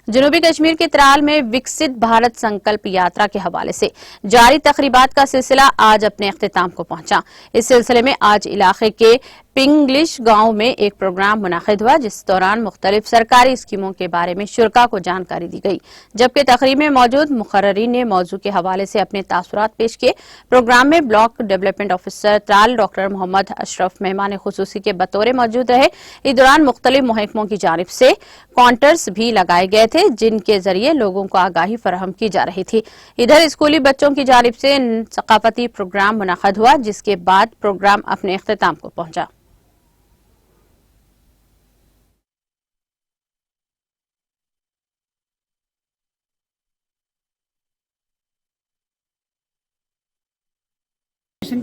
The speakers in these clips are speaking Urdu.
جنوبی کشمیر کے ترال میں وکست بھارت سنکلپ یاترا کے حوالے سے جاری تقریبات کا سلسلہ آج اپنے اختتام کو پہنچا۔ اس سلسلے میں آج علاقے کے پنگلش گاؤں میں ایک پروگرام منعقد ہوا، جس دوران مختلف سرکاری اسکیموں کے بارے میں شرکاء کو جانکاری دی گئی، جبکہ تقریب میں موجود مقررین نے موضوع کے حوالے سے اپنے تاثرات پیش کیے۔ پروگرام میں block development officer Tral doctor Mohammad Ashraf مہمان خصوصی کے بطور موجود رہے۔ اس دوران مختلف محکموں کی جانب سے کاؤنٹرز بھی لگائے گئے تھے، جن کے ذریعے لوگوں کو آگاہی فراہم کی جا رہی تھی۔ ادھر اسکولی بچوں کی جانب سے ثقافتی پروگرام منعقد ہوا، جس کے بعد پروگرام اپنے اختتام کو پہنچا۔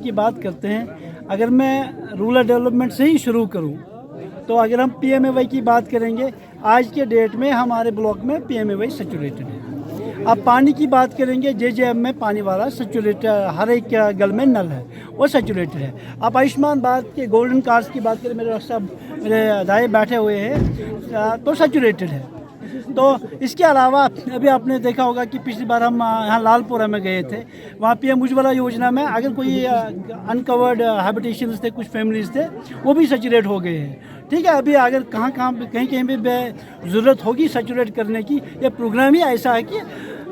کی بات کرتے ہیں، اگر میں رورل ڈیولپمنٹ سے ہی شروع کروں تو اگر ہم پی ایم اے وائی کی بات کریں گے، آج کے ڈیٹ میں ہمارے بلاک میں پی ایم اے وائی سیچوریٹڈ ہے۔ اب پانی کی بات کریں گے، جے جے ایم میں پانی والا سیچوریٹڈ، ہر ایک گل میں نل ہے، وہ سیچوریٹڈ ہے۔ اب آیوشمان بھارت کے گولڈن کارڈز کی بات کریں، میرے ڈاکٹر صاحب میرے دائیں بیٹھے ہوئے ہیں، تو سیچوریٹڈ ہے۔ تو اس کے علاوہ ابھی آپ نے دیکھا ہوگا کہ پچھلی بار ہم یہاں لال پورہ میں گئے تھے، وہاں پی ایم اجولا یوجنا میں اگر کوئی انکورڈ ہیبیٹیشنز تھے، کچھ فیملیز تھے، وہ بھی سیچوریٹ ہو گئے ہیں۔ ٹھیک ہے، ابھی اگر کہیں بھی ضرورت ہوگی سیچوریٹ کرنے کی، یہ پروگرام ہی ایسا ہے کہ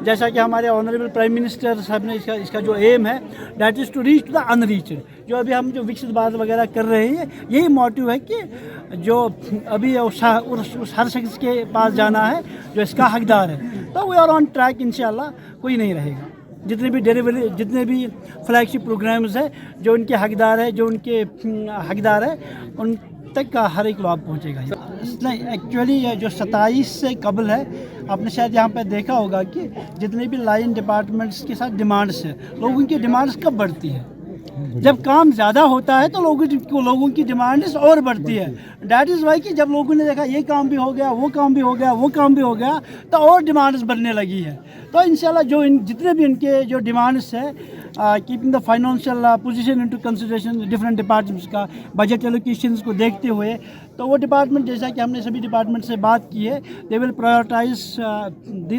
جیسا کہ ہمارے آنریبل پرائم منسٹر صاحب نے اس کا جو ایم ہے، that is to reach to the unreached. جو ابھی ہم جو وکست بھارت وغیرہ کر رہے ہیں، یہی موٹیو ہے کہ جو ابھی اس ہر شخص کے پاس جانا ہے جو اس کا حقدار ہے، تو وی آر آن ٹریک، انشاءاللہ کوئی نہیں رہے گا۔ جتنے بھی فلیگ شپ پروگرامز ہیں جو ان کے حقدار ہے ان تک کا ہر ایک لابھ پہنچے گا۔ ایکچولی جو 27 سے قبل ہے، آپ نے شاید یہاں پہ دیکھا ہوگا کہ جتنے بھی لائن ڈپارٹمنٹس کے ساتھ ڈیمانڈس ہیں، لوگوں کی ڈیمانڈس کب بڑھتی ہے؟ جب کام زیادہ ہوتا ہے تو لوگوں کی ڈیمانڈس اور بڑھتی ہے۔ دیٹ از وائی کہ جب لوگوں نے دیکھا یہ کام بھی ہو گیا، وہ کام بھی ہو گیا، وہ کام بھی ہو گیا، تو اور ڈیمانڈس بڑھنے لگی ہے۔ تو انشاءاللہ جتنے بھی ان کے جو ڈیمانڈس ہیں، keeping the financial position into consideration different departments کا بجٹ ایلوکیشنز کو دیکھتے ہوئے، تو وہ ڈپارٹمنٹ جیسا کہ ہم نے سبھی ڈپارٹمنٹ سے بات کی ہے، they will prioritise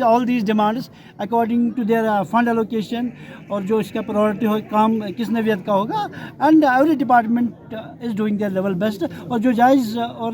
all these demands according to their fund allocation, اور جو اس کا پرائورٹی ہو، کام کس نوعیت کا ہوگا، and every department is doing their level best, اور جو جائز اور